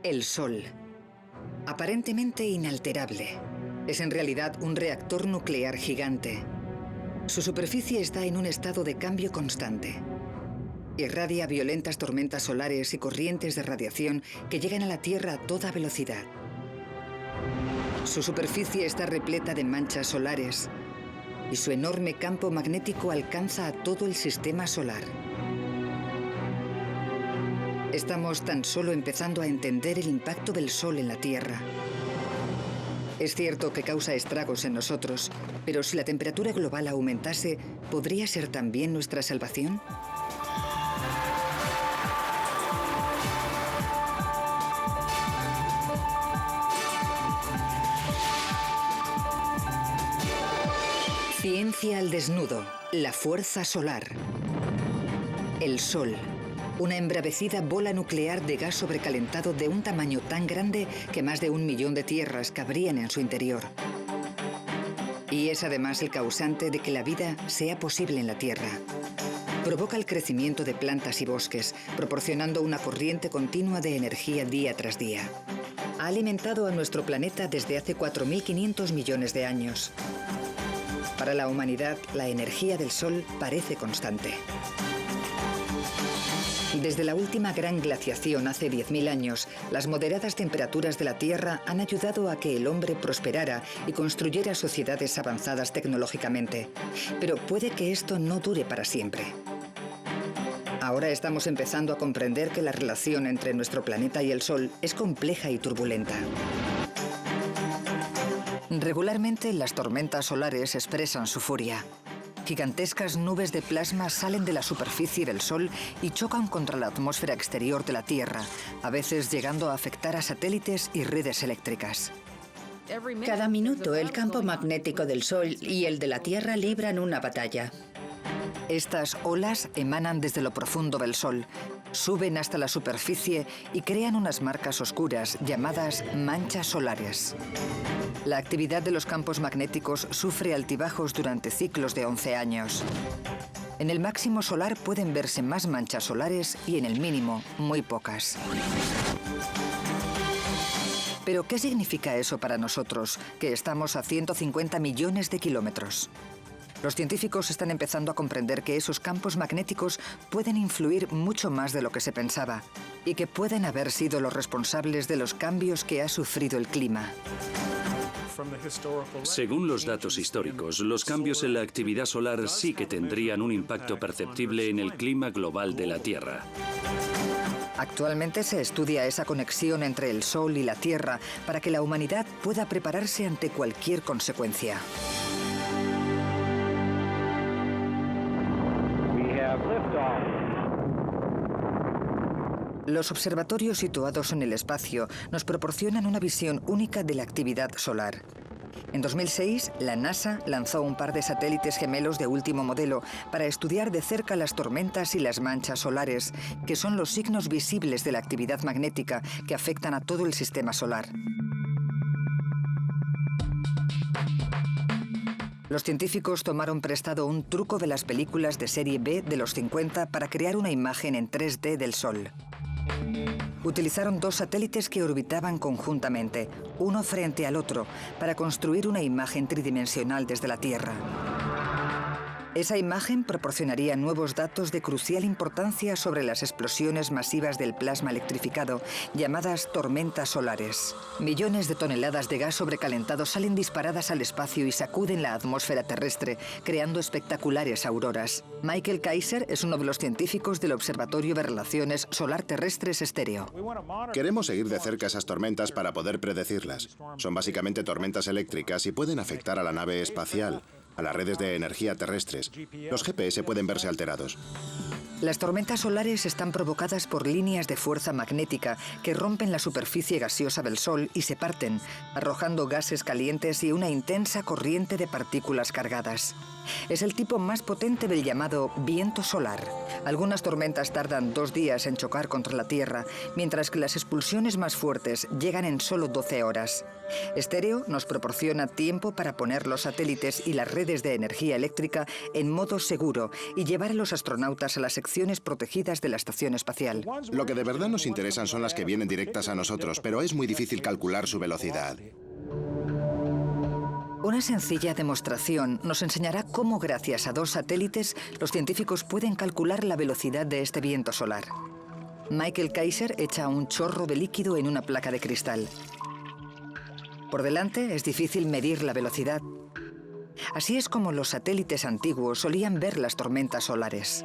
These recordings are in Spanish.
El Sol. Aparentemente inalterable. Es en realidad un reactor nuclear gigante. Su superficie está en un estado de cambio constante. Irradia violentas tormentas solares y corrientes de radiación que llegan a la Tierra a toda velocidad. Su superficie está repleta de manchas solares y su enorme campo magnético alcanza a todo el sistema solar. Estamos tan solo empezando a entender el impacto del Sol en la Tierra. Es cierto que causa estragos en nosotros, pero si la temperatura global aumentase, ¿podría ser también nuestra salvación? Ciencia al desnudo, la fuerza solar. El Sol. Una embravecida bola nuclear de gas sobrecalentado de un tamaño tan grande que más de 1 millón de tierras cabrían en su interior. Y es además el causante de que la vida sea posible en la Tierra. Provoca el crecimiento de plantas y bosques, proporcionando una corriente continua de energía día tras día. Ha alimentado a nuestro planeta desde hace 4.500 millones de años. Para la humanidad, la energía del Sol parece constante. Desde la última gran glaciación hace 10.000 años, las moderadas temperaturas de la Tierra han ayudado a que el hombre prosperara y construyera sociedades avanzadas tecnológicamente. Pero puede que esto no dure para siempre. Ahora estamos empezando a comprender que la relación entre nuestro planeta y el Sol es compleja y turbulenta. Regularmente, las tormentas solares expresan su furia. Gigantescas nubes de plasma salen de la superficie del Sol y chocan contra la atmósfera exterior de la Tierra, a veces llegando a afectar a satélites y redes eléctricas. Cada minuto el campo magnético del Sol y el de la Tierra libran una batalla. Estas olas emanan desde lo profundo del Sol, suben hasta la superficie y crean unas marcas oscuras llamadas manchas solares. La actividad de los campos magnéticos sufre altibajos durante ciclos de 11 años. En el máximo solar pueden verse más manchas solares y en el mínimo, muy pocas. ¿Pero qué significa eso para nosotros, que estamos a 150 millones de kilómetros? Los científicos están empezando a comprender que esos campos magnéticos pueden influir mucho más de lo que se pensaba y que pueden haber sido los responsables de los cambios que ha sufrido el clima. Según los datos históricos, los cambios en la actividad solar sí que tendrían un impacto perceptible en el clima global de la Tierra. Actualmente se estudia esa conexión entre el Sol y la Tierra para que la humanidad pueda prepararse ante cualquier consecuencia. Los observatorios situados en el espacio nos proporcionan una visión única de la actividad solar. En 2006, la NASA lanzó un par de satélites gemelos de último modelo para estudiar de cerca las tormentas y las manchas solares, que son los signos visibles de la actividad magnética que afectan a todo el sistema solar. Los científicos tomaron prestado un truco de las películas de serie B de los 50 para crear una imagen en 3D del Sol. Utilizaron 2 satélites que orbitaban conjuntamente, uno frente al otro, para construir una imagen tridimensional desde la Tierra. Esa imagen proporcionaría nuevos datos de crucial importancia sobre las explosiones masivas del plasma electrificado, llamadas tormentas solares. Millones de toneladas de gas sobrecalentado salen disparadas al espacio y sacuden la atmósfera terrestre, creando espectaculares auroras. Michael Kaiser es uno de los científicos del Observatorio de Relaciones Solar Terrestres Estéreo. Queremos seguir de cerca esas tormentas para poder predecirlas. Son básicamente tormentas eléctricas y pueden afectar a la nave espacial, a las redes de energía terrestres. Los GPS pueden verse alterados. Las tormentas solares están provocadas por líneas de fuerza magnética que rompen la superficie gaseosa del Sol y se parten, arrojando gases calientes y una intensa corriente de partículas cargadas. Es el tipo más potente del llamado viento solar. Algunas tormentas tardan 2 días en chocar contra la Tierra, mientras que las expulsiones más fuertes llegan en solo 12 horas. Stereo nos proporciona tiempo para poner los satélites y las redes de energía eléctrica en modo seguro y llevar a los astronautas a las secciones protegidas de la estación espacial. Lo que de verdad nos interesan son las que vienen directas a nosotros, pero es muy difícil calcular su velocidad. Una sencilla demostración nos enseñará cómo, gracias a 2 satélites, los científicos pueden calcular la velocidad de este viento solar. Michael Kaiser echa un chorro de líquido en una placa de cristal. Por delante es difícil medir la velocidad. Así es como los satélites antiguos solían ver las tormentas solares.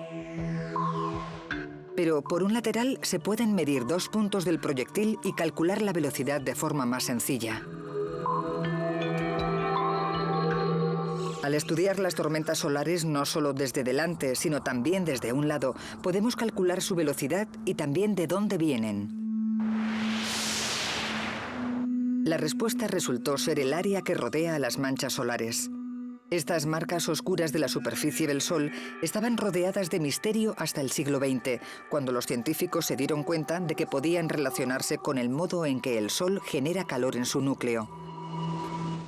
Pero por un lateral se pueden medir 2 puntos del proyectil y calcular la velocidad de forma más sencilla. Al estudiar las tormentas solares no solo desde delante, sino también desde un lado, podemos calcular su velocidad y también de dónde vienen. La respuesta resultó ser el área que rodea a las manchas solares. Estas marcas oscuras de la superficie del Sol estaban rodeadas de misterio hasta el siglo XX, cuando los científicos se dieron cuenta de que podían relacionarse con el modo en que el Sol genera calor en su núcleo.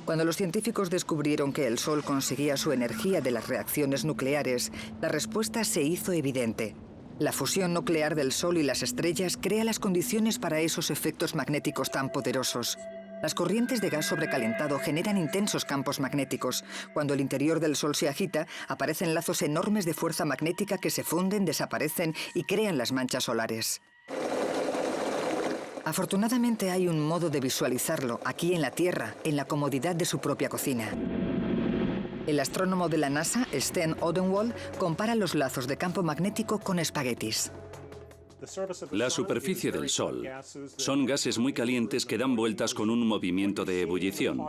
Cuando los científicos descubrieron que el Sol conseguía su energía de las reacciones nucleares, la respuesta se hizo evidente. La fusión nuclear del Sol y las estrellas crea las condiciones para esos efectos magnéticos tan poderosos. Las corrientes de gas sobrecalentado generan intensos campos magnéticos. Cuando el interior del Sol se agita, aparecen lazos enormes de fuerza magnética que se funden, desaparecen y crean las manchas solares. Afortunadamente hay un modo de visualizarlo aquí en la Tierra, en la comodidad de su propia cocina. El astrónomo de la NASA, Sten Odenwald, compara los lazos de campo magnético con espaguetis. La superficie del Sol son gases muy calientes que dan vueltas con un movimiento de ebullición.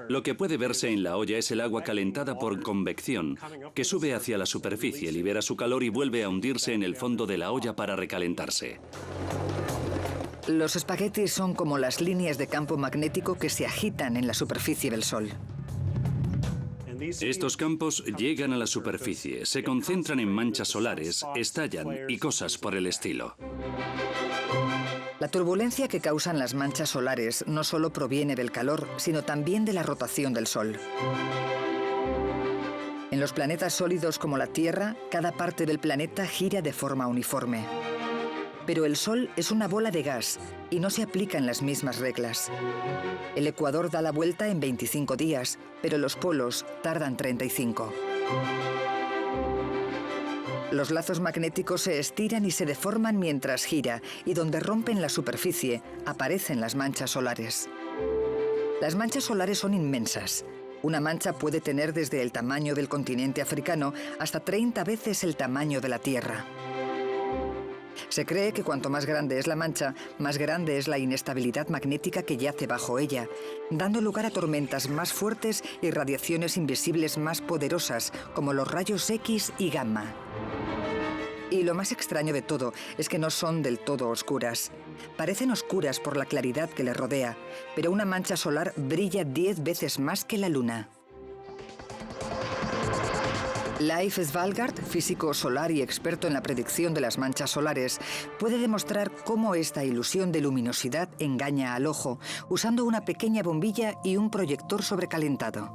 Lo que puede verse en la olla es el agua calentada por convección, que sube hacia la superficie, libera su calor y vuelve a hundirse en el fondo de la olla para recalentarse. Los espaguetis son como las líneas de campo magnético que se agitan en la superficie del Sol. Estos campos llegan a la superficie, se concentran en manchas solares, estallan y cosas por el estilo. La turbulencia que causan las manchas solares no solo proviene del calor, sino también de la rotación del Sol. En los planetas sólidos como la Tierra, cada parte del planeta gira de forma uniforme. Pero el Sol es una bola de gas y no se aplican las mismas reglas. El ecuador da la vuelta en 25 días, pero los polos tardan 35. Los lazos magnéticos se estiran y se deforman mientras gira, y donde rompen la superficie, aparecen las manchas solares. Las manchas solares son inmensas. Una mancha puede tener desde el tamaño del continente africano hasta 30 veces el tamaño de la Tierra. Se cree que cuanto más grande es la mancha, más grande es la inestabilidad magnética que yace bajo ella, dando lugar a tormentas más fuertes y radiaciones invisibles más poderosas, como los rayos X y gamma. Y lo más extraño de todo es que no son del todo oscuras. Parecen oscuras por la claridad que les rodea, pero una mancha solar brilla 10 veces más que la Luna. Leif Svalgaard, físico solar y experto en la predicción de las manchas solares, puede demostrar cómo esta ilusión de luminosidad engaña al ojo, usando una pequeña bombilla y un proyector sobrecalentado.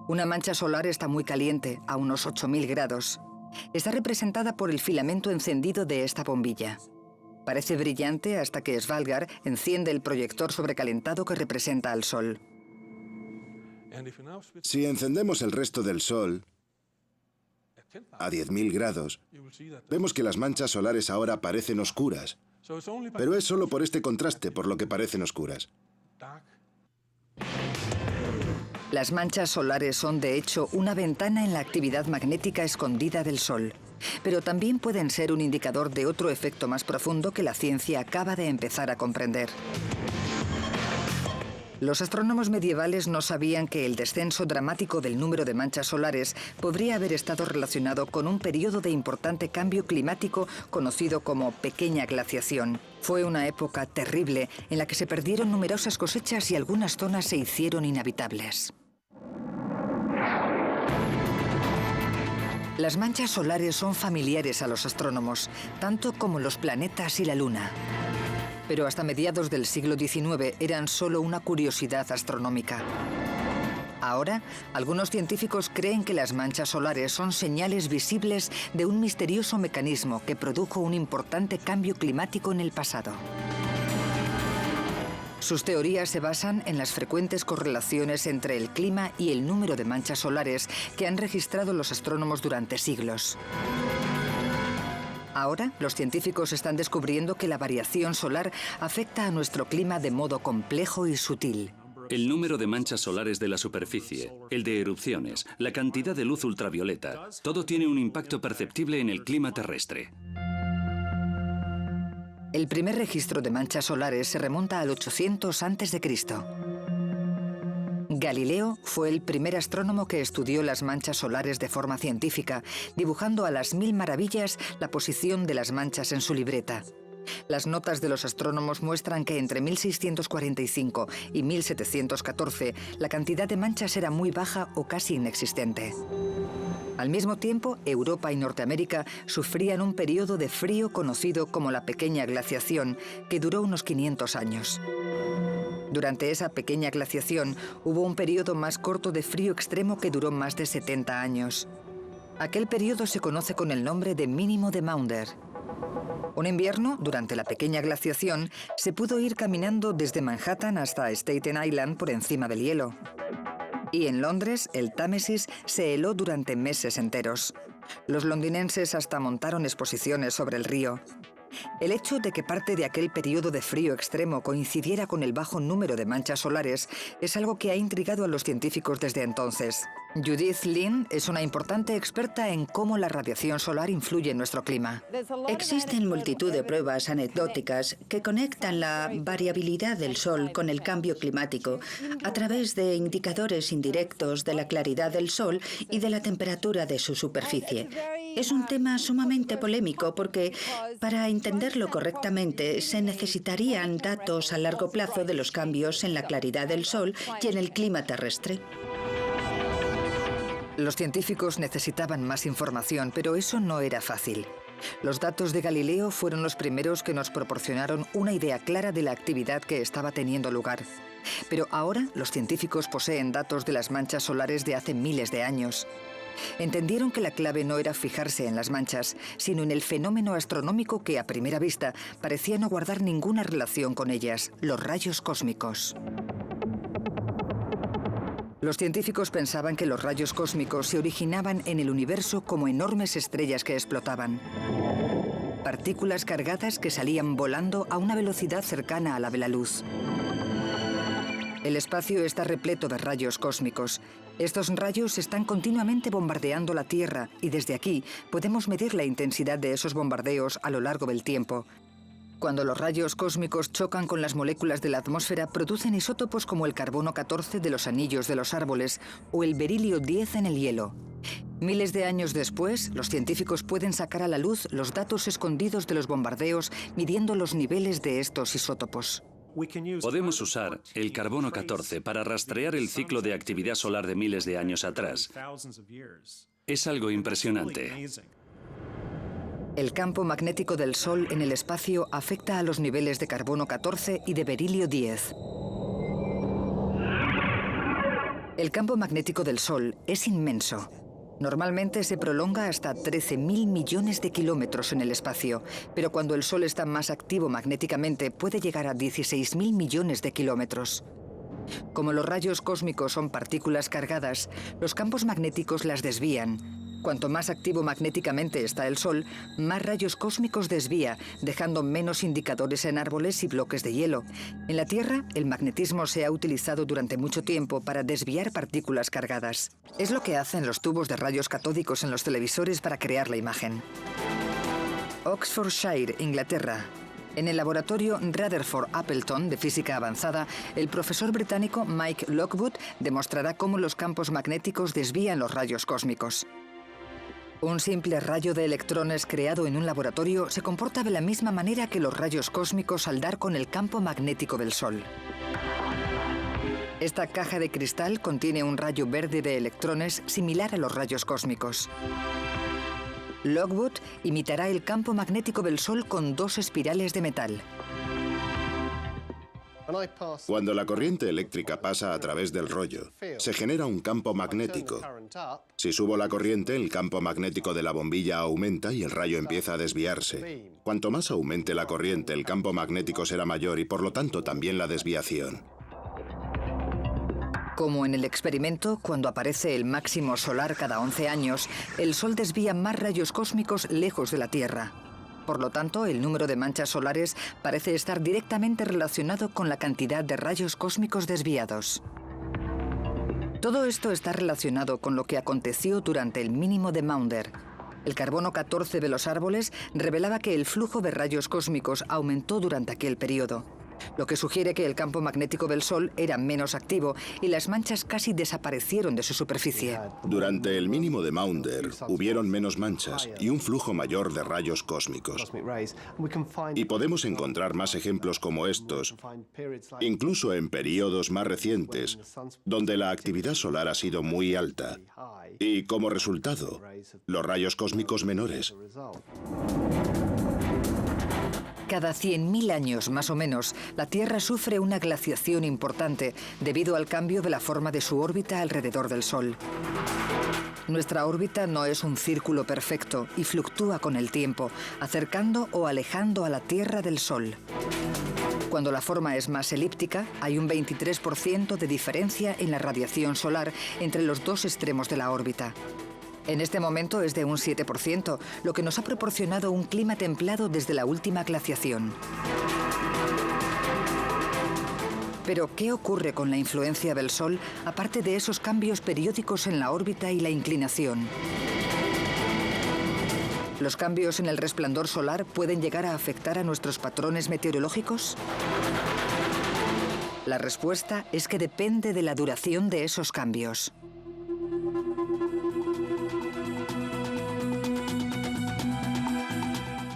Una mancha solar está muy caliente, a unos 8000 grados. Está representada por el filamento encendido de esta bombilla. Parece brillante hasta que Svalgaard enciende el proyector sobrecalentado que representa al Sol. Si encendemos el resto del Sol a 10.000 grados, vemos que las manchas solares ahora parecen oscuras. Pero es solo por este contraste por lo que parecen oscuras. Las manchas solares son, de hecho, una ventana en la actividad magnética escondida del Sol. Pero también pueden ser un indicador de otro efecto más profundo que la ciencia acaba de empezar a comprender. Los astrónomos medievales no sabían que el descenso dramático del número de manchas solares podría haber estado relacionado con un periodo de importante cambio climático conocido como pequeña glaciación. Fue una época terrible en la que se perdieron numerosas cosechas y algunas zonas se hicieron inhabitables. Las manchas solares son familiares a los astrónomos, tanto como los planetas y la Luna. Pero hasta mediados del siglo XIX eran solo una curiosidad astronómica. Ahora, algunos científicos creen que las manchas solares son señales visibles de un misterioso mecanismo que produjo un importante cambio climático en el pasado. Sus teorías se basan en las frecuentes correlaciones entre el clima y el número de manchas solares que han registrado los astrónomos durante siglos. Ahora, los científicos están descubriendo que la variación solar afecta a nuestro clima de modo complejo y sutil. El número de manchas solares de la superficie, el de erupciones, la cantidad de luz ultravioleta, todo tiene un impacto perceptible en el clima terrestre. El primer registro de manchas solares se remonta al 800 a.C. Galileo fue el primer astrónomo que estudió las manchas solares de forma científica, dibujando a las 1000 maravillas la posición de las manchas en su libreta. Las notas de los astrónomos muestran que entre 1645 y 1714 la cantidad de manchas era muy baja o casi inexistente. Al mismo tiempo, Europa y Norteamérica sufrían un periodo de frío conocido como la Pequeña Glaciación, que duró unos 500 años. Durante esa pequeña glaciación hubo un periodo más corto de frío extremo que duró más de 70 años. Aquel periodo se conoce con el nombre de mínimo de Maunder. Un invierno, durante la pequeña glaciación, se pudo ir caminando desde Manhattan hasta Staten Island por encima del hielo. Y en Londres, el Támesis se heló durante meses enteros. Los londinenses hasta montaron exposiciones sobre el río. El hecho de que parte de aquel periodo de frío extremo coincidiera con el bajo número de manchas solares es algo que ha intrigado a los científicos desde entonces. Judith Lynn es una importante experta en cómo la radiación solar influye en nuestro clima. Existen multitud de pruebas anecdóticas que conectan la variabilidad del Sol con el cambio climático a través de indicadores indirectos de la claridad del Sol y de la temperatura de su superficie. Es un tema sumamente polémico porque, para entenderlo correctamente, se necesitarían datos a largo plazo de los cambios en la claridad del Sol y en el clima terrestre. Los científicos necesitaban más información, pero eso no era fácil. Los datos de Galileo fueron los primeros que nos proporcionaron una idea clara de la actividad que estaba teniendo lugar. Pero ahora los científicos poseen datos de las manchas solares de hace miles de años. Entendieron que la clave no era fijarse en las manchas, sino en el fenómeno astronómico que a primera vista parecía no guardar ninguna relación con ellas, los rayos cósmicos. Los científicos pensaban que los rayos cósmicos se originaban en el universo como enormes estrellas que explotaban. Partículas cargadas que salían volando a una velocidad cercana a la de la luz. El espacio está repleto de rayos cósmicos. Estos rayos están continuamente bombardeando la Tierra y desde aquí podemos medir la intensidad de esos bombardeos a lo largo del tiempo. Cuando los rayos cósmicos chocan con las moléculas de la atmósfera, producen isótopos como el carbono 14 de los anillos de los árboles o el berilio 10 en el hielo. Miles de años después, los científicos pueden sacar a la luz los datos escondidos de los bombardeos midiendo los niveles de estos isótopos. Podemos usar el carbono 14 para rastrear el ciclo de actividad solar de miles de años atrás. Es algo impresionante. El campo magnético del Sol en el espacio afecta a los niveles de carbono 14 y de berilio 10. El campo magnético del Sol es inmenso. Normalmente se prolonga hasta 13.000 millones de kilómetros en el espacio, pero cuando el Sol está más activo magnéticamente puede llegar a 16.000 millones de kilómetros. Como los rayos cósmicos son partículas cargadas, los campos magnéticos las desvían. Cuanto más activo magnéticamente está el Sol, más rayos cósmicos desvía, dejando menos indicadores en árboles y bloques de hielo. En la Tierra, el magnetismo se ha utilizado durante mucho tiempo para desviar partículas cargadas. Es lo que hacen los tubos de rayos catódicos en los televisores para crear la imagen. Oxfordshire, Inglaterra. En el laboratorio Rutherford Appleton de física avanzada, el profesor británico Mike Lockwood demostrará cómo los campos magnéticos desvían los rayos cósmicos. Un simple rayo de electrones creado en un laboratorio se comporta de la misma manera que los rayos cósmicos al dar con el campo magnético del Sol. Esta caja de cristal contiene un rayo verde de electrones similar a los rayos cósmicos. Lockwood imitará el campo magnético del Sol con 2 espirales de metal. Cuando la corriente eléctrica pasa a través del rollo, se genera un campo magnético. Si subo la corriente, el campo magnético de la bombilla aumenta y el rayo empieza a desviarse. Cuanto más aumente la corriente, el campo magnético será mayor y por lo tanto también la desviación. Como en el experimento, cuando aparece el máximo solar cada 11 años, el Sol desvía más rayos cósmicos lejos de la Tierra. Por lo tanto, el número de manchas solares parece estar directamente relacionado con la cantidad de rayos cósmicos desviados. Todo esto está relacionado con lo que aconteció durante el mínimo de Maunder. El carbono 14 de los árboles revelaba que el flujo de rayos cósmicos aumentó durante aquel periodo, lo que sugiere que el campo magnético del Sol era menos activo y las manchas casi desaparecieron de su superficie. Durante el mínimo de Maunder hubieron menos manchas y un flujo mayor de rayos cósmicos. Y podemos encontrar más ejemplos como estos, incluso en periodos más recientes, donde la actividad solar ha sido muy alta y, como resultado, los rayos cósmicos menores. Cada 100.000 años, más o menos, la Tierra sufre una glaciación importante debido al cambio de la forma de su órbita alrededor del Sol. Nuestra órbita no es un círculo perfecto y fluctúa con el tiempo, acercando o alejando a la Tierra del Sol. Cuando la forma es más elíptica, hay un 23% de diferencia en la radiación solar entre los 2 extremos de la órbita. En este momento es de un 7%, lo que nos ha proporcionado un clima templado desde la última glaciación. Pero, ¿qué ocurre con la influencia del Sol, aparte de esos cambios periódicos en la órbita y la inclinación? ¿Los cambios en el resplandor solar pueden llegar a afectar a nuestros patrones meteorológicos? La respuesta es que depende de la duración de esos cambios.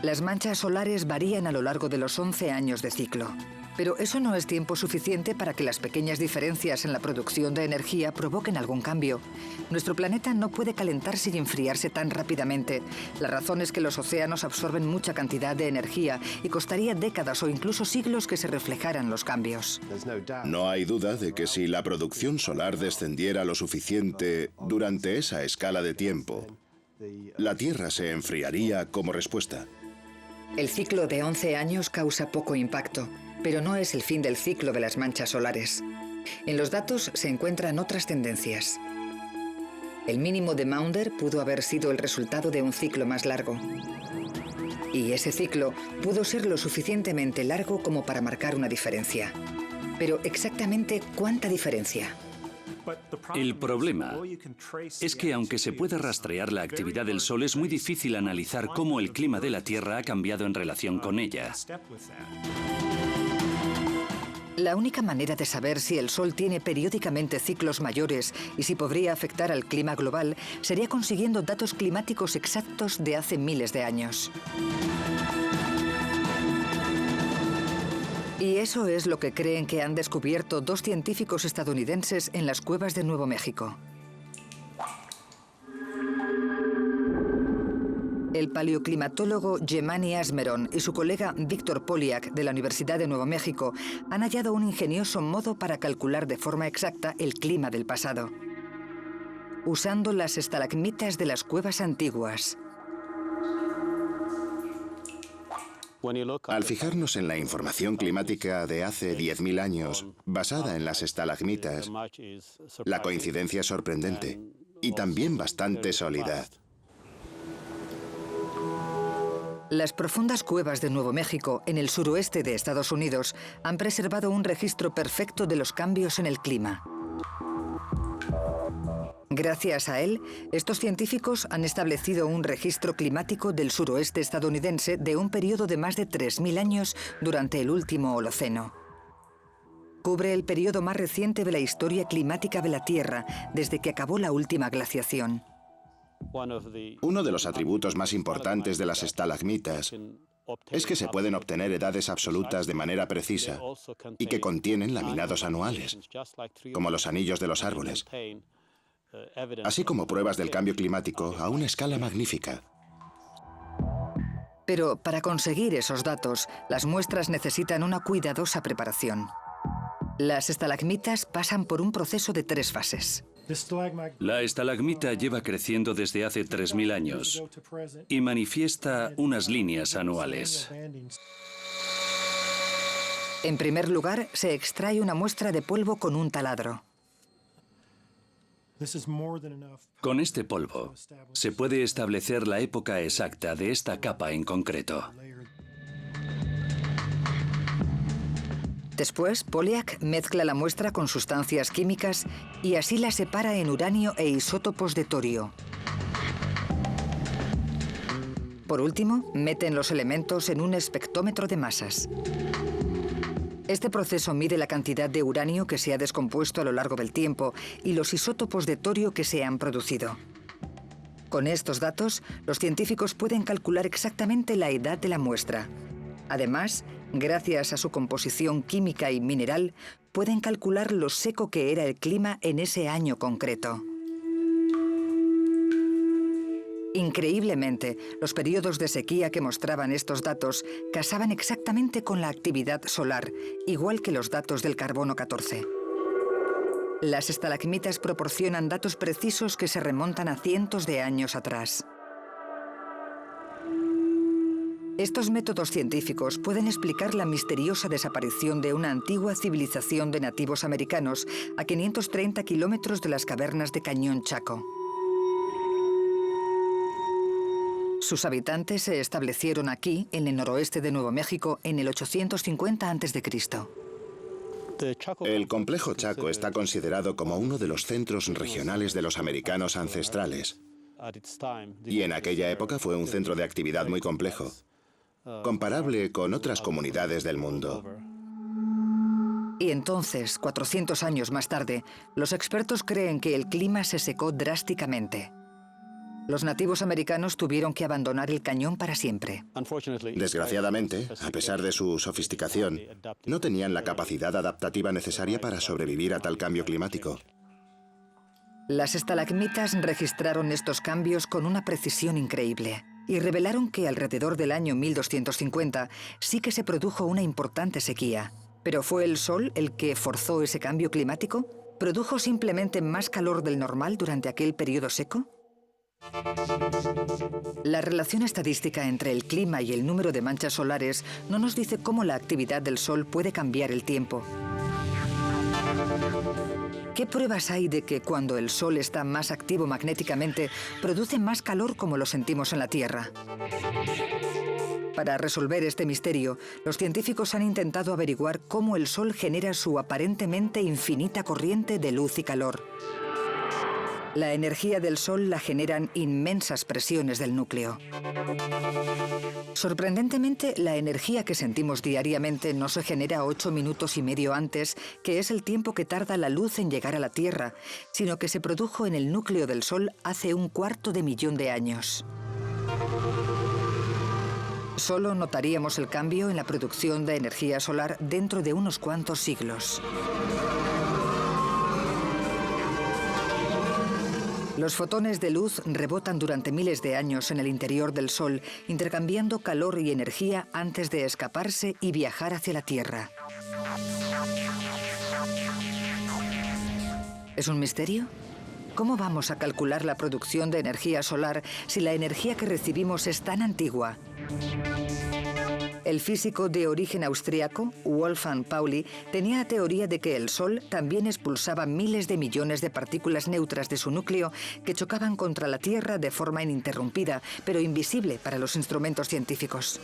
Las manchas solares varían a lo largo de los 11 años de ciclo. Pero eso no es tiempo suficiente para que las pequeñas diferencias en la producción de energía provoquen algún cambio. Nuestro planeta no puede calentarse y enfriarse tan rápidamente. La razón es que los océanos absorben mucha cantidad de energía y costaría décadas o incluso siglos que se reflejaran los cambios. No hay duda de que si la producción solar descendiera lo suficiente durante esa escala de tiempo, la Tierra se enfriaría como respuesta. El ciclo de 11 años causa poco impacto, pero no es el fin del ciclo de las manchas solares. En los datos se encuentran otras tendencias. El mínimo de Maunder pudo haber sido el resultado de un ciclo más largo. Y ese ciclo pudo ser lo suficientemente largo como para marcar una diferencia. Pero exactamente ¿cuánta diferencia? El problema es que aunque se pueda rastrear la actividad del Sol, es muy difícil analizar cómo el clima de la Tierra ha cambiado en relación con ella. La única manera de saber si el Sol tiene periódicamente ciclos mayores y si podría afectar al clima global sería consiguiendo datos climáticos exactos de hace miles de años. Y eso es lo que creen que han descubierto 2 científicos estadounidenses en las cuevas de Nuevo México. El paleoclimatólogo Yemani Asmeron y su colega Víctor Poliak de la Universidad de Nuevo México han hallado un ingenioso modo para calcular de forma exacta el clima del pasado, usando las estalagmitas de las cuevas antiguas. Al fijarnos en la información climática de hace 10.000 años, basada en las estalagmitas, la coincidencia es sorprendente y también bastante sólida. Las profundas cuevas de Nuevo México, en el suroeste de Estados Unidos, han preservado un registro perfecto de los cambios en el clima. Gracias a él, estos científicos han establecido un registro climático del suroeste estadounidense de un periodo de más de 3.000 años durante el último Holoceno. Cubre el periodo más reciente de la historia climática de la Tierra, desde que acabó la última glaciación. Uno de los atributos más importantes de las estalagmitas es que se pueden obtener edades absolutas de manera precisa y que contienen laminados anuales, como los anillos de los árboles, así como pruebas del cambio climático a una escala magnífica. Pero para conseguir esos datos, las muestras necesitan una cuidadosa preparación. Las estalagmitas pasan por un proceso de 3 fases. La estalagmita lleva creciendo desde hace 3000 años y manifiesta unas líneas anuales. En primer lugar, se extrae una muestra de polvo con un taladro. Con este polvo se puede establecer la época exacta de esta capa en concreto. Después, Polyak mezcla la muestra con sustancias químicas y así la separa en uranio e isótopos de torio. Por último, meten los elementos en un espectrómetro de masas. Este proceso mide la cantidad de uranio que se ha descompuesto a lo largo del tiempo y los isótopos de torio que se han producido. Con estos datos, los científicos pueden calcular exactamente la edad de la muestra. Además, gracias a su composición química y mineral, pueden calcular lo seco que era el clima en ese año concreto. Increíblemente, los periodos de sequía que mostraban estos datos casaban exactamente con la actividad solar, igual que los datos del carbono 14. Las estalagmitas proporcionan datos precisos que se remontan a cientos de años atrás. Estos métodos científicos pueden explicar la misteriosa desaparición de una antigua civilización de nativos americanos a 530 kilómetros de las cavernas de Cañón Chaco. Sus habitantes se establecieron aquí, en el noroeste de Nuevo México, en el 850 a.C. El complejo Chaco está considerado como uno de los centros regionales de los americanos ancestrales. Y en aquella época fue un centro de actividad muy complejo, comparable con otras comunidades del mundo. Y entonces, 400 años más tarde, los expertos creen que el clima se secó drásticamente. Los nativos americanos tuvieron que abandonar el cañón para siempre. Desgraciadamente, a pesar de su sofisticación, no tenían la capacidad adaptativa necesaria para sobrevivir a tal cambio climático. Las estalagmitas registraron estos cambios con una precisión increíble y revelaron que alrededor del año 1250 sí que se produjo una importante sequía. ¿Pero fue el Sol el que forzó ese cambio climático? ¿Produjo simplemente más calor del normal durante aquel periodo seco? La relación estadística entre el clima y el número de manchas solares no nos dice cómo la actividad del Sol puede cambiar el tiempo. ¿Qué pruebas hay de que cuando el Sol está más activo magnéticamente, produce más calor como lo sentimos en la Tierra? Para resolver este misterio, los científicos han intentado averiguar cómo el Sol genera su aparentemente infinita corriente de luz y calor. La energía del Sol la generan inmensas presiones del núcleo. Sorprendentemente, la energía que sentimos diariamente no se genera 8 minutos y medio antes, que es el tiempo que tarda la luz en llegar a la Tierra, sino que se produjo en el núcleo del Sol hace 250 000 de años. Solo notaríamos el cambio en la producción de energía solar dentro de unos cuantos siglos. Los fotones de luz rebotan durante miles de años en el interior del Sol, intercambiando calor y energía antes de escaparse y viajar hacia la Tierra. ¿Es un misterio? ¿Cómo vamos a calcular la producción de energía solar si la energía que recibimos es tan antigua? El físico de origen austriaco, Wolfgang Pauli, tenía la teoría de que el Sol también expulsaba miles de millones de partículas neutras de su núcleo que chocaban contra la Tierra de forma ininterrumpida, pero invisible para los instrumentos científicos.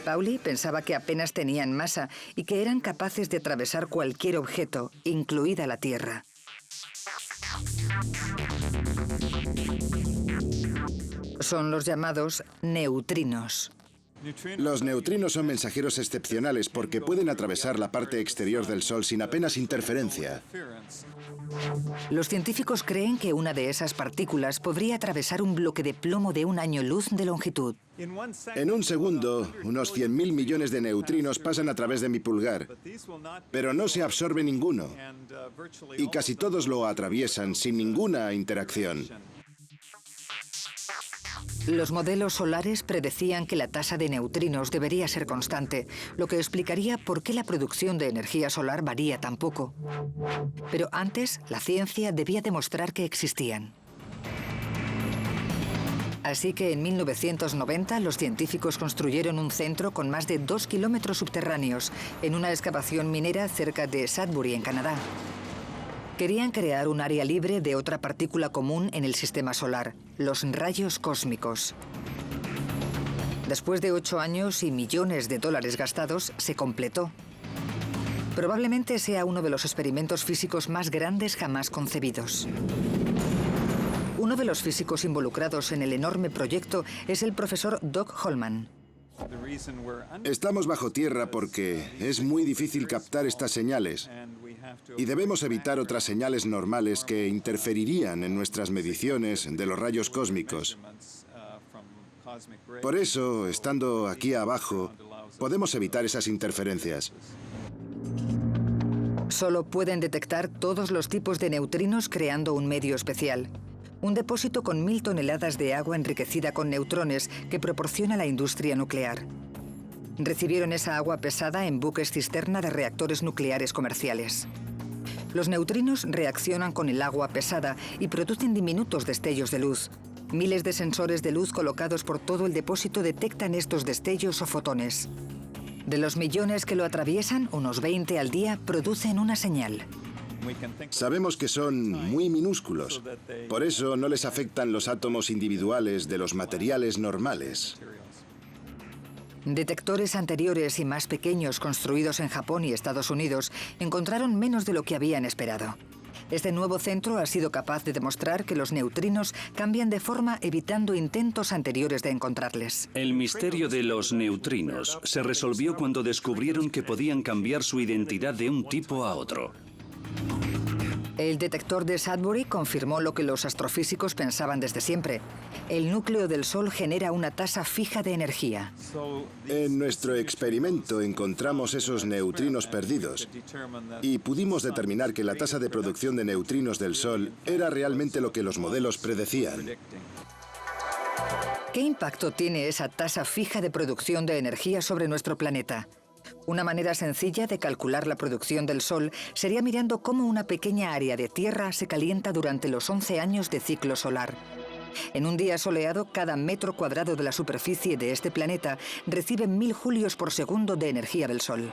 Pauli pensaba que apenas tenían masa y que eran capaces de atravesar cualquier objeto, incluida la Tierra. Son los llamados neutrinos. Los neutrinos son mensajeros excepcionales porque pueden atravesar la parte exterior del Sol sin apenas interferencia. Los científicos creen que una de esas partículas podría atravesar un bloque de plomo de 1 año luz de longitud. En un segundo, unos 100.000 millones de neutrinos pasan a través de mi pulgar, pero no se absorbe ninguno, y casi todos lo atraviesan sin ninguna interacción. Los modelos solares predecían que la tasa de neutrinos debería ser constante, lo que explicaría por qué la producción de energía solar varía tan poco. Pero antes, la ciencia debía demostrar que existían. Así que en 1990 los científicos construyeron un centro con más de 2 kilómetros subterráneos en una excavación minera cerca de Sudbury, en Canadá. Querían crear un área libre de otra partícula común en el sistema solar, los rayos cósmicos. Después de 8 años y millones de dólares gastados, se completó. Probablemente sea uno de los experimentos físicos más grandes jamás concebidos. Uno de los físicos involucrados en el enorme proyecto es el profesor Doug Holman. Estamos bajo tierra porque es muy difícil captar estas señales y debemos evitar otras señales normales que interferirían en nuestras mediciones de los rayos cósmicos. Por eso, estando aquí abajo, podemos evitar esas interferencias. Solo pueden detectar todos los tipos de neutrinos creando un medio especial. Un depósito con 1000 toneladas de agua enriquecida con neutrones que proporciona la industria nuclear. Recibieron esa agua pesada en buques cisterna de reactores nucleares comerciales. Los neutrinos reaccionan con el agua pesada y producen diminutos destellos de luz. Miles de sensores de luz colocados por todo el depósito detectan estos destellos o fotones. De los millones que lo atraviesan, unos 20 al día producen una señal. Sabemos que son muy minúsculos, por eso no les afectan los átomos individuales de los materiales normales. Detectores anteriores y más pequeños construidos en Japón y Estados Unidos encontraron menos de lo que habían esperado. Este nuevo centro ha sido capaz de demostrar que los neutrinos cambian de forma evitando intentos anteriores de encontrarles. El misterio de los neutrinos se resolvió cuando descubrieron que podían cambiar su identidad de un tipo a otro. El detector de Sudbury confirmó lo que los astrofísicos pensaban desde siempre. El núcleo del Sol genera una tasa fija de energía. En nuestro experimento encontramos esos neutrinos perdidos y pudimos determinar que la tasa de producción de neutrinos del Sol era realmente lo que los modelos predecían. ¿Qué impacto tiene esa tasa fija de producción de energía sobre nuestro planeta? Una manera sencilla de calcular la producción del Sol sería mirando cómo una pequeña área de Tierra se calienta durante los 11 años de ciclo solar. En un día soleado, cada metro cuadrado de la superficie de este planeta recibe 1000 julios por segundo de energía del Sol.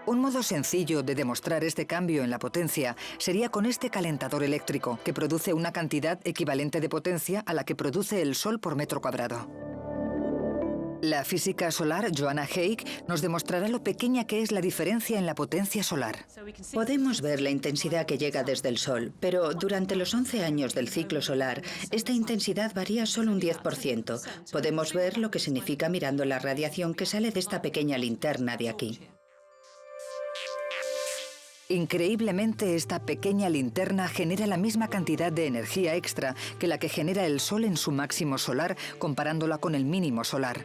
Un modo sencillo de demostrar este cambio en la potencia sería con este calentador eléctrico, que produce una cantidad equivalente de potencia a la que produce el Sol por metro cuadrado. La física solar Joanna Haigh nos demostrará lo pequeña que es la diferencia en la potencia solar. Podemos ver la intensidad que llega desde el Sol, pero durante los 11 años del ciclo solar, esta intensidad varía solo un 10%. Podemos ver lo que significa mirando la radiación que sale de esta pequeña linterna de aquí. Increíblemente, esta pequeña linterna genera la misma cantidad de energía extra que la que genera el Sol en su máximo solar, comparándola con el mínimo solar.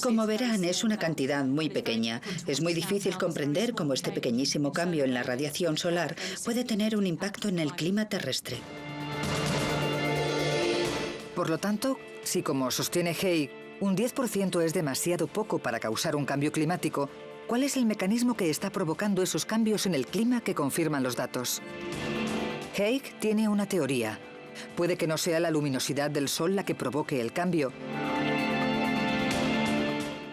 Como verán, es una cantidad muy pequeña. Es muy difícil comprender cómo este pequeñísimo cambio en la radiación solar puede tener un impacto en el clima terrestre. Por lo tanto, si como sostiene Haigh, un 10% es demasiado poco para causar un cambio climático, ¿cuál es el mecanismo que está provocando esos cambios en el clima que confirman los datos? Haigh tiene una teoría. Puede que no sea la luminosidad del Sol la que provoque el cambio.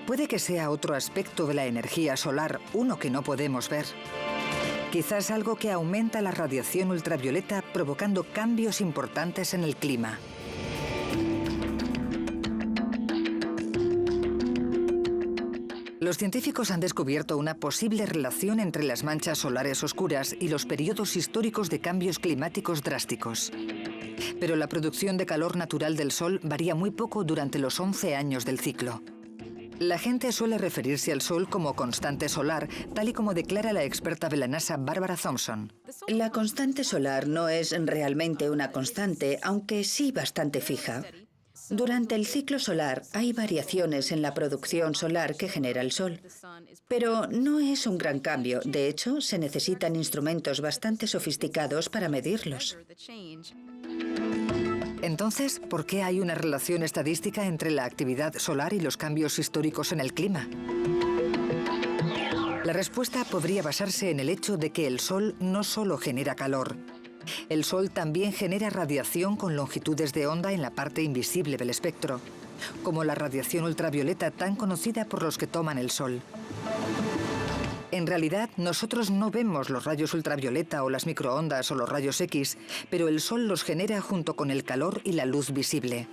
Puede que sea otro aspecto de la energía solar, uno que no podemos ver. Quizás algo que aumenta la radiación ultravioleta provocando cambios importantes en el clima. Los científicos han descubierto una posible relación entre las manchas solares oscuras y los periodos históricos de cambios climáticos drásticos. Pero la producción de calor natural del Sol varía muy poco durante los 11 años del ciclo. La gente suele referirse al Sol como constante solar, tal y como declara la experta de la NASA Barbara Thompson. La constante solar no es realmente una constante, aunque sí bastante fija. Durante el ciclo solar hay variaciones en la producción solar que genera el Sol. Pero no es un gran cambio. De hecho, se necesitan instrumentos bastante sofisticados para medirlos. Entonces, ¿por qué hay una relación estadística entre la actividad solar y los cambios históricos en el clima? La respuesta podría basarse en el hecho de que el Sol no solo genera calor. El Sol también genera radiación con longitudes de onda en la parte invisible del espectro, como la radiación ultravioleta tan conocida por los que toman el Sol. En realidad, nosotros no vemos los rayos ultravioleta o las microondas o los rayos X, pero el Sol los genera junto con el calor y la luz visible.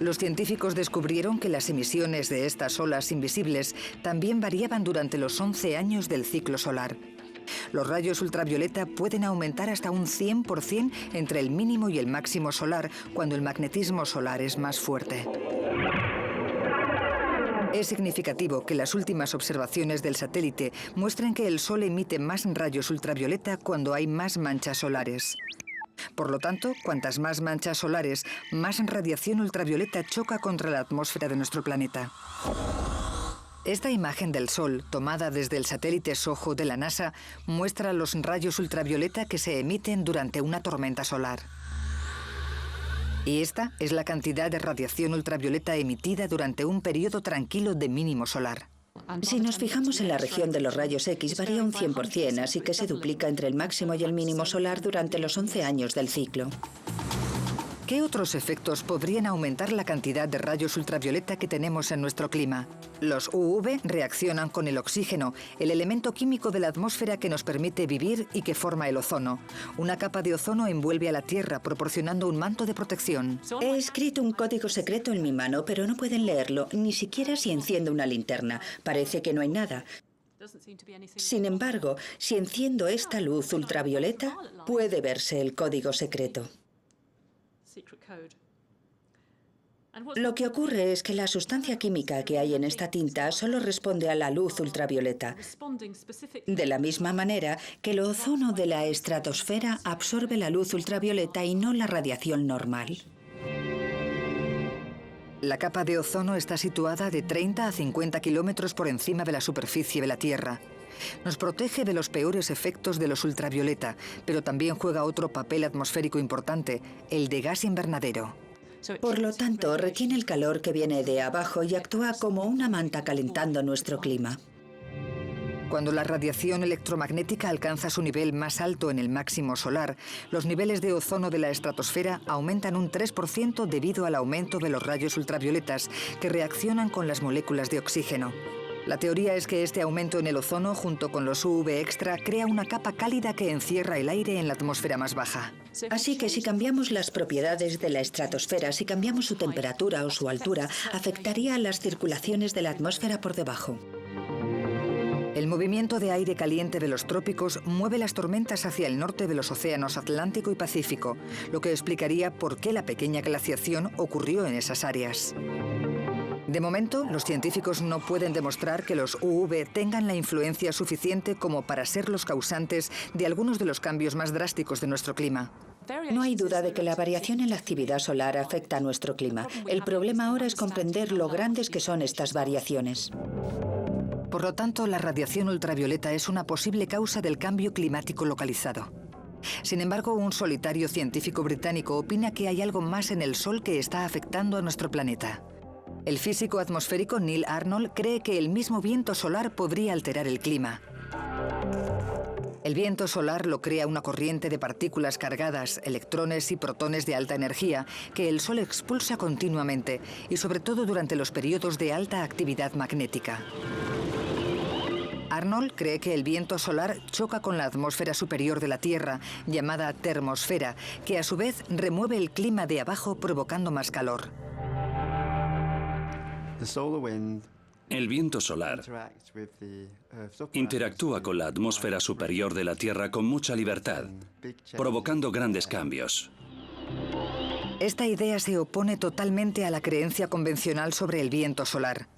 Los científicos descubrieron que las emisiones de estas olas invisibles también variaban durante los 11 años del ciclo solar. Los rayos ultravioleta pueden aumentar hasta un 100% entre el mínimo y el máximo solar cuando el magnetismo solar es más fuerte. Es significativo que las últimas observaciones del satélite muestren que el Sol emite más rayos ultravioleta cuando hay más manchas solares. Por lo tanto, cuantas más manchas solares, más radiación ultravioleta choca contra la atmósfera de nuestro planeta. Esta imagen del Sol, tomada desde el satélite SOHO de la NASA, muestra los rayos ultravioleta que se emiten durante una tormenta solar. Y esta es la cantidad de radiación ultravioleta emitida durante un periodo tranquilo de mínimo solar. Si nos fijamos en la región de los rayos X, varía un 100%, así que se duplica entre el máximo y el mínimo solar durante los 11 años del ciclo. ¿Qué otros efectos podrían aumentar la cantidad de rayos ultravioleta que tenemos en nuestro clima? Los UV reaccionan con el oxígeno, el elemento químico de la atmósfera que nos permite vivir y que forma el ozono. Una capa de ozono envuelve a la Tierra, proporcionando un manto de protección. He escrito un código secreto en mi mano, pero no pueden leerlo, ni siquiera si enciendo una linterna. Parece que no hay nada. Sin embargo, si enciendo esta luz ultravioleta, puede verse el código secreto. Lo que ocurre es que la sustancia química que hay en esta tinta solo responde a la luz ultravioleta, de la misma manera que el ozono de la estratosfera absorbe la luz ultravioleta y no la radiación normal. La capa de ozono está situada de 30 a 50 kilómetros por encima de la superficie de la Tierra. Nos protege de los peores efectos de los ultravioleta, pero también juega otro papel atmosférico importante, el de gas invernadero. Por lo tanto, retiene el calor que viene de abajo y actúa como una manta calentando nuestro clima. Cuando la radiación electromagnética alcanza su nivel más alto en el máximo solar, los niveles de ozono de la estratosfera aumentan un 3% debido al aumento de los rayos ultravioletas que reaccionan con las moléculas de oxígeno. La teoría es que este aumento en el ozono, junto con los UV extra, crea una capa cálida que encierra el aire en la atmósfera más baja. Así que si cambiamos las propiedades de la estratosfera, si cambiamos su temperatura o su altura, afectaría a las circulaciones de la atmósfera por debajo. El movimiento de aire caliente de los trópicos mueve las tormentas hacia el norte de los océanos Atlántico y Pacífico, lo que explicaría por qué la pequeña glaciación ocurrió en esas áreas. De momento, los científicos no pueden demostrar que los UV tengan la influencia suficiente como para ser los causantes de algunos de los cambios más drásticos de nuestro clima. No hay duda de que la variación en la actividad solar afecta a nuestro clima. El problema ahora es comprender lo grandes que son estas variaciones. Por lo tanto, la radiación ultravioleta es una posible causa del cambio climático localizado. Sin embargo, un solitario científico británico opina que hay algo más en el Sol que está afectando a nuestro planeta. El físico atmosférico Neil Arnold cree que el mismo viento solar podría alterar el clima. El viento solar lo crea una corriente de partículas cargadas, electrones y protones de alta energía, que el Sol expulsa continuamente, y sobre todo durante los periodos de alta actividad magnética. Arnold cree que el viento solar choca con la atmósfera superior de la Tierra, llamada termosfera, que a su vez remueve el clima de abajo provocando más calor. El viento solar interactúa con la atmósfera superior de la Tierra con mucha libertad, provocando grandes cambios. Esta idea se opone totalmente a la creencia convencional sobre el viento solar.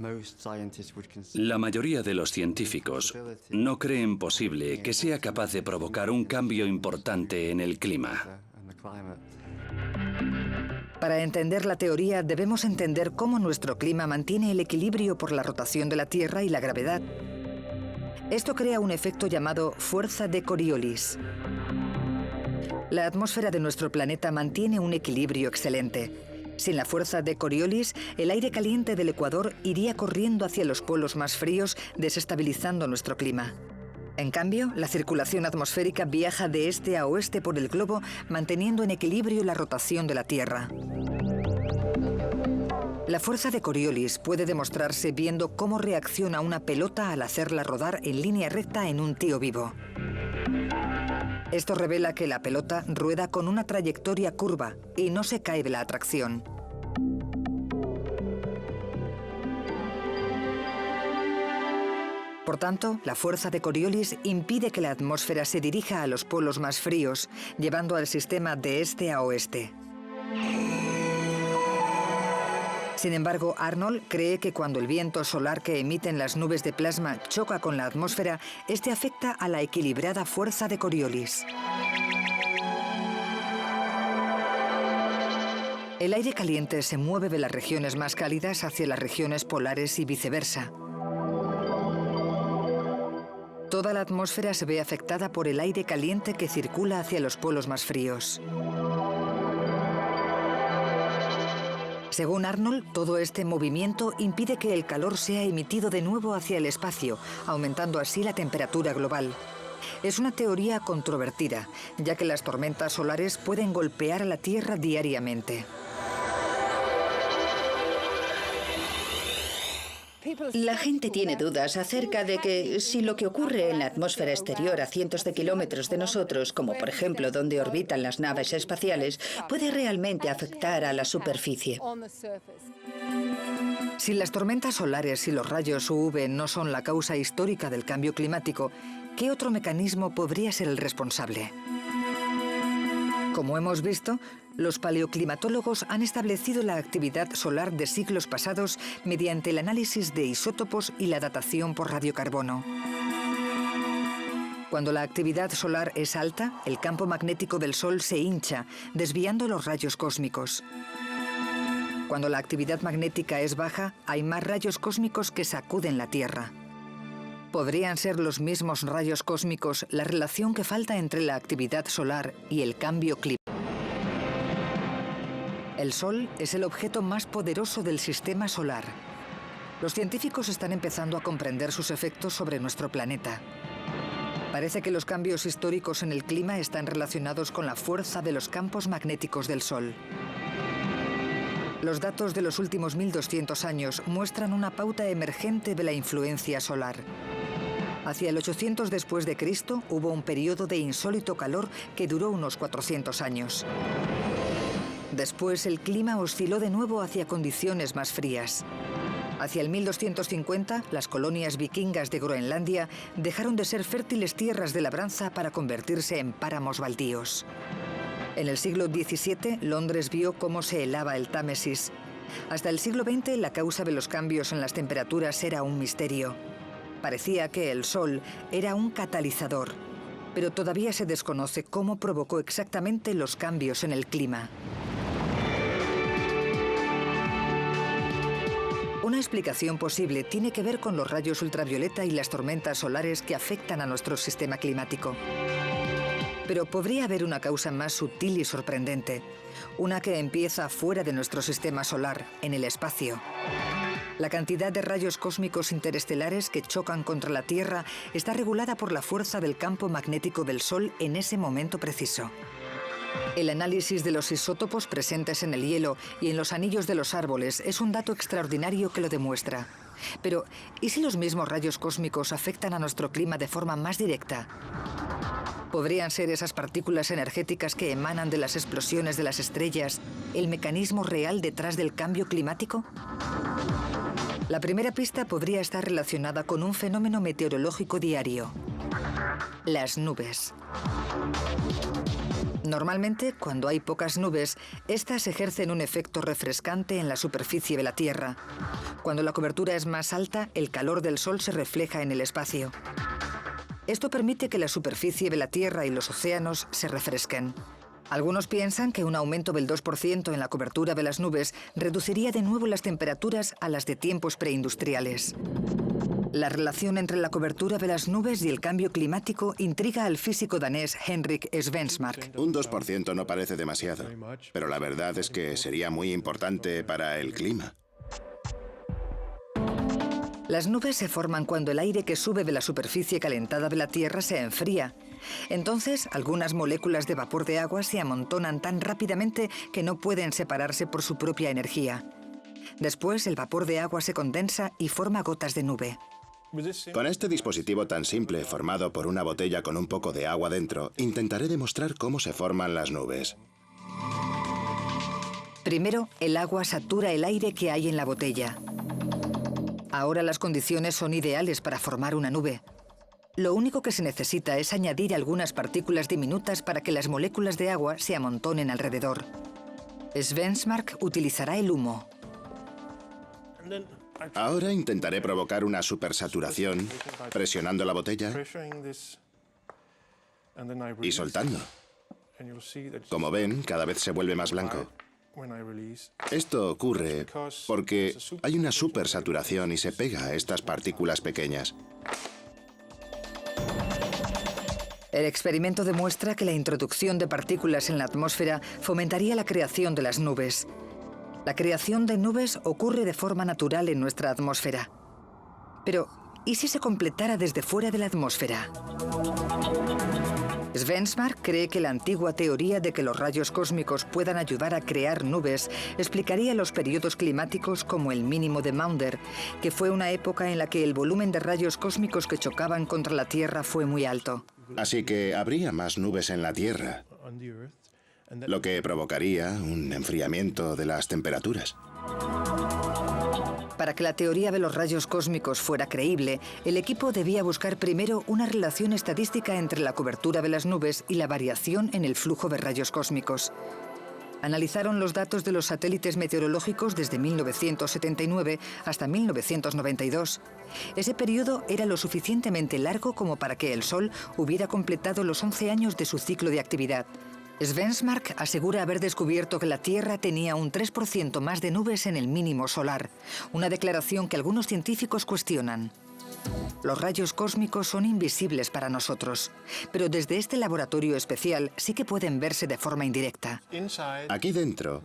La mayoría de los científicos no creen posible que sea capaz de provocar un cambio importante en el clima. Para entender la teoría, debemos entender cómo nuestro clima mantiene el equilibrio por la rotación de la Tierra y la gravedad. Esto crea un efecto llamado fuerza de Coriolis. La atmósfera de nuestro planeta mantiene un equilibrio excelente. Sin la fuerza de Coriolis, el aire caliente del Ecuador iría corriendo hacia los polos más fríos, desestabilizando nuestro clima. En cambio, la circulación atmosférica viaja de este a oeste por el globo, manteniendo en equilibrio la rotación de la Tierra. La fuerza de Coriolis puede demostrarse viendo cómo reacciona una pelota al hacerla rodar en línea recta en un tío vivo. Esto revela que la pelota rueda con una trayectoria curva y no se cae de la atracción. Por tanto, la fuerza de Coriolis impide que la atmósfera se dirija a los polos más fríos, llevando al sistema de este a oeste. Sin embargo, Arnold cree que cuando el viento solar que emiten las nubes de plasma choca con la atmósfera, este afecta a la equilibrada fuerza de Coriolis. El aire caliente se mueve de las regiones más cálidas hacia las regiones polares y viceversa. Toda la atmósfera se ve afectada por el aire caliente que circula hacia los polos más fríos. Según Arnold, todo este movimiento impide que el calor sea emitido de nuevo hacia el espacio, aumentando así la temperatura global. Es una teoría controvertida, ya que las tormentas solares pueden golpear a la Tierra diariamente. La gente tiene dudas acerca de que si lo que ocurre en la atmósfera exterior a cientos de kilómetros de nosotros, como por ejemplo donde orbitan las naves espaciales, puede realmente afectar a la superficie. Si las tormentas solares y los rayos UV no son la causa histórica del cambio climático, ¿qué otro mecanismo podría ser el responsable? Como hemos visto, los paleoclimatólogos han establecido la actividad solar de siglos pasados mediante el análisis de isótopos y la datación por radiocarbono. Cuando la actividad solar es alta, el campo magnético del Sol se hincha, desviando los rayos cósmicos. Cuando la actividad magnética es baja, hay más rayos cósmicos que sacuden la Tierra. ¿Podrían ser los mismos rayos cósmicos la relación que falta entre la actividad solar y el cambio climático? El Sol es el objeto más poderoso del sistema solar. Los científicos están empezando a comprender sus efectos sobre nuestro planeta. Parece que los cambios históricos en el clima están relacionados con la fuerza de los campos magnéticos del Sol. Los datos de los últimos 1200 años muestran una pauta emergente de la influencia solar. Hacia el 800 después de Cristo hubo un periodo de insólito calor que duró unos 400 años. Después el clima osciló de nuevo hacia condiciones más frías. Hacia el 1250, las colonias vikingas de Groenlandia dejaron de ser fértiles tierras de labranza para convertirse en páramos baldíos. En el siglo XVII, Londres vio cómo se helaba el Támesis. Hasta el siglo XX, la causa de los cambios en las temperaturas era un misterio. Parecía que el Sol era un catalizador, pero todavía se desconoce cómo provocó exactamente los cambios en el clima. Una explicación posible tiene que ver con los rayos ultravioleta y las tormentas solares que afectan a nuestro sistema climático. Pero podría haber una causa más sutil y sorprendente, una que empieza fuera de nuestro sistema solar, en el espacio. La cantidad de rayos cósmicos interestelares que chocan contra la Tierra está regulada por la fuerza del campo magnético del Sol en ese momento preciso. El análisis de los isótopos presentes en el hielo y en los anillos de los árboles es un dato extraordinario que lo demuestra. Pero, ¿y si los mismos rayos cósmicos afectan a nuestro clima de forma más directa? ¿Podrían ser esas partículas energéticas que emanan de las explosiones de las estrellas el mecanismo real detrás del cambio climático? La primera pista podría estar relacionada con un fenómeno meteorológico diario: las nubes. Normalmente, cuando hay pocas nubes, estas ejercen un efecto refrescante en la superficie de la Tierra. Cuando la cobertura es más alta, el calor del Sol se refleja en el espacio. Esto permite que la superficie de la Tierra y los océanos se refresquen. Algunos piensan que un aumento del 2% en la cobertura de las nubes reduciría de nuevo las temperaturas a las de tiempos preindustriales. La relación entre la cobertura de las nubes y el cambio climático intriga al físico danés Henrik Svensmark. Un 2% no parece demasiado, pero la verdad es que sería muy importante para el clima. Las nubes se forman cuando el aire que sube de la superficie calentada de la Tierra se enfría. Entonces, algunas moléculas de vapor de agua se amontonan tan rápidamente que no pueden separarse por su propia energía. Después, el vapor de agua se condensa y forma gotas de nube. Con este dispositivo tan simple, formado por una botella con un poco de agua dentro, intentaré demostrar cómo se forman las nubes. Primero, el agua satura el aire que hay en la botella. Ahora las condiciones son ideales para formar una nube. Lo único que se necesita es añadir algunas partículas diminutas para que las moléculas de agua se amontonen alrededor. Svensmark utilizará el humo. Ahora intentaré provocar una supersaturación presionando la botella y soltando. Como ven, cada vez se vuelve más blanco. Esto ocurre porque hay una supersaturación y se pega a estas partículas pequeñas. El experimento demuestra que la introducción de partículas en la atmósfera fomentaría la creación de las nubes. La creación de nubes ocurre de forma natural en nuestra atmósfera. Pero, ¿y si se completara desde fuera de la atmósfera? Svensmark cree que la antigua teoría de que los rayos cósmicos puedan ayudar a crear nubes explicaría los periodos climáticos como el mínimo de Maunder, que fue una época en la que el volumen de rayos cósmicos que chocaban contra la Tierra fue muy alto. Así que habría más nubes en la Tierra, lo que provocaría un enfriamiento de las temperaturas. Para que la teoría de los rayos cósmicos fuera creíble, el equipo debía buscar primero una relación estadística entre la cobertura de las nubes y la variación en el flujo de rayos cósmicos. Analizaron los datos de los satélites meteorológicos desde 1979 hasta 1992. Ese periodo era lo suficientemente largo como para que el Sol hubiera completado los 11 años de su ciclo de actividad. Svensmark asegura haber descubierto que la Tierra tenía un 3% más de nubes en el mínimo solar, una declaración que algunos científicos cuestionan. Los rayos cósmicos son invisibles para nosotros, pero desde este laboratorio especial sí que pueden verse de forma indirecta. Aquí dentro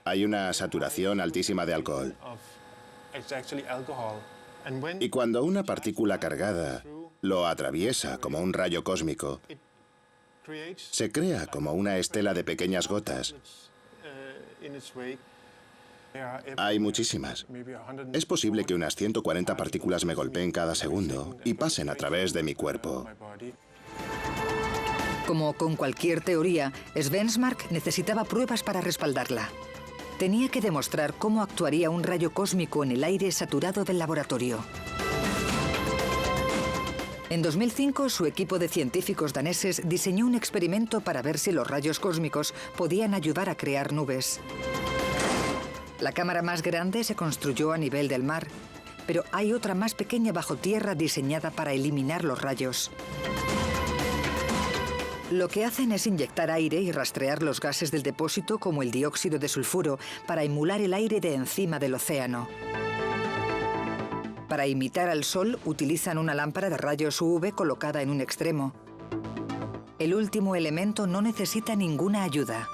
hay una saturación altísima de alcohol. Y cuando una partícula cargada lo atraviesa como un rayo cósmico, se crea como una estela de pequeñas gotas. Hay muchísimas. Es posible que unas 140 partículas me golpeen cada segundo y pasen a través de mi cuerpo. Como con cualquier teoría, Svensmark necesitaba pruebas para respaldarla. Tenía que demostrar cómo actuaría un rayo cósmico en el aire saturado del laboratorio. En 2005, su equipo de científicos daneses diseñó un experimento para ver si los rayos cósmicos podían ayudar a crear nubes. La cámara más grande se construyó a nivel del mar, pero hay otra más pequeña bajo tierra diseñada para eliminar los rayos. Lo que hacen es inyectar aire y rastrear los gases del depósito como el dióxido de sulfuro para emular el aire de encima del océano. Para imitar al Sol, utilizan una lámpara de rayos UV colocada en un extremo. El último elemento no necesita ninguna ayuda.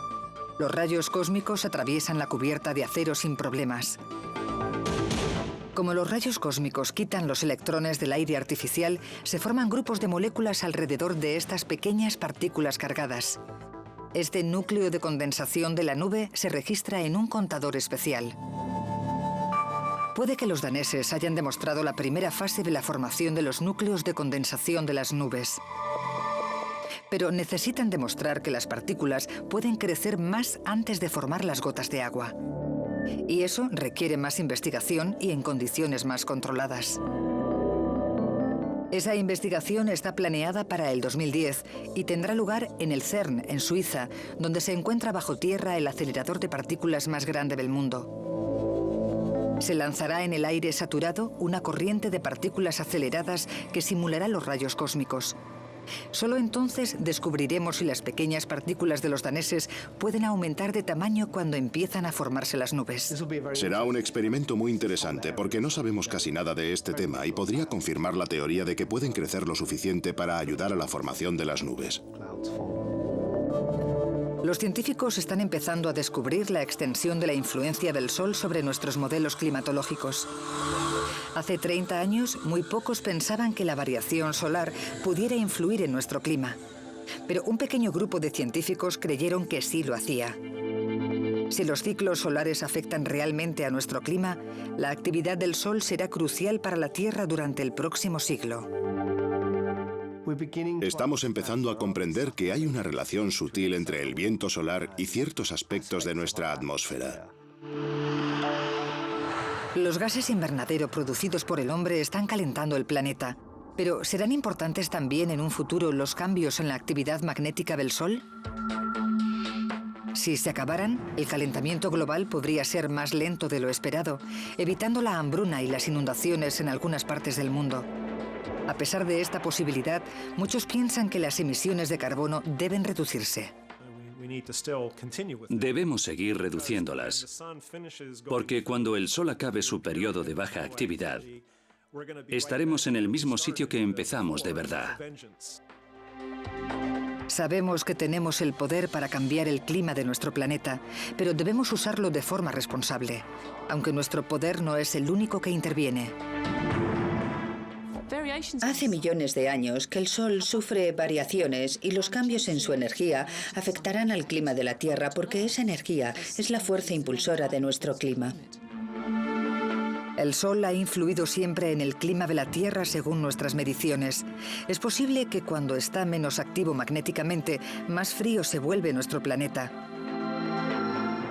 Los rayos cósmicos atraviesan la cubierta de acero sin problemas. Como los rayos cósmicos quitan los electrones del aire artificial, se forman grupos de moléculas alrededor de estas pequeñas partículas cargadas. Este núcleo de condensación de la nube se registra en un contador especial. Puede que los daneses hayan demostrado la primera fase de la formación de los núcleos de condensación de las nubes. Pero necesitan demostrar que las partículas pueden crecer más antes de formar las gotas de agua. Y eso requiere más investigación y en condiciones más controladas. Esa investigación está planeada para el 2010 y tendrá lugar en el CERN, en Suiza, donde se encuentra bajo tierra el acelerador de partículas más grande del mundo. Se lanzará en el aire saturado una corriente de partículas aceleradas que simulará los rayos cósmicos. Solo entonces descubriremos si las pequeñas partículas de los daneses pueden aumentar de tamaño cuando empiezan a formarse las nubes. Será un experimento muy interesante porque no sabemos casi nada de este tema y podría confirmar la teoría de que pueden crecer lo suficiente para ayudar a la formación de las nubes. Los científicos están empezando a descubrir la extensión de la influencia del Sol sobre nuestros modelos climatológicos. Hace 30 años, muy pocos pensaban que la variación solar pudiera influir en nuestro clima. Pero un pequeño grupo de científicos creyeron que sí lo hacía. Si los ciclos solares afectan realmente a nuestro clima, la actividad del Sol será crucial para la Tierra durante el próximo siglo. Estamos empezando a comprender que hay una relación sutil entre el viento solar y ciertos aspectos de nuestra atmósfera. Los gases invernadero producidos por el hombre están calentando el planeta. Pero ¿serán importantes también en un futuro los cambios en la actividad magnética del Sol? Si se acabaran, el calentamiento global podría ser más lento de lo esperado, evitando la hambruna y las inundaciones en algunas partes del mundo. A pesar de esta posibilidad, muchos piensan que las emisiones de carbono deben reducirse. Debemos seguir reduciéndolas, porque cuando el Sol acabe su periodo de baja actividad, estaremos en el mismo sitio que empezamos de verdad. Sabemos que tenemos el poder para cambiar el clima de nuestro planeta, pero debemos usarlo de forma responsable, aunque nuestro poder no es el único que interviene. Hace millones de años que el Sol sufre variaciones y los cambios en su energía afectarán al clima de la Tierra porque esa energía es la fuerza impulsora de nuestro clima. El Sol ha influido siempre en el clima de la Tierra según nuestras mediciones. Es posible que cuando está menos activo magnéticamente, más frío se vuelve nuestro planeta.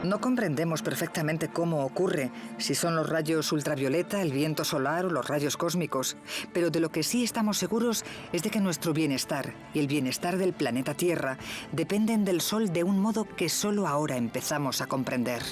No comprendemos perfectamente cómo ocurre, si son los rayos ultravioleta, el viento solar o los rayos cósmicos, pero de lo que sí estamos seguros es de que nuestro bienestar y el bienestar del planeta Tierra dependen del Sol de un modo que solo ahora empezamos a comprender.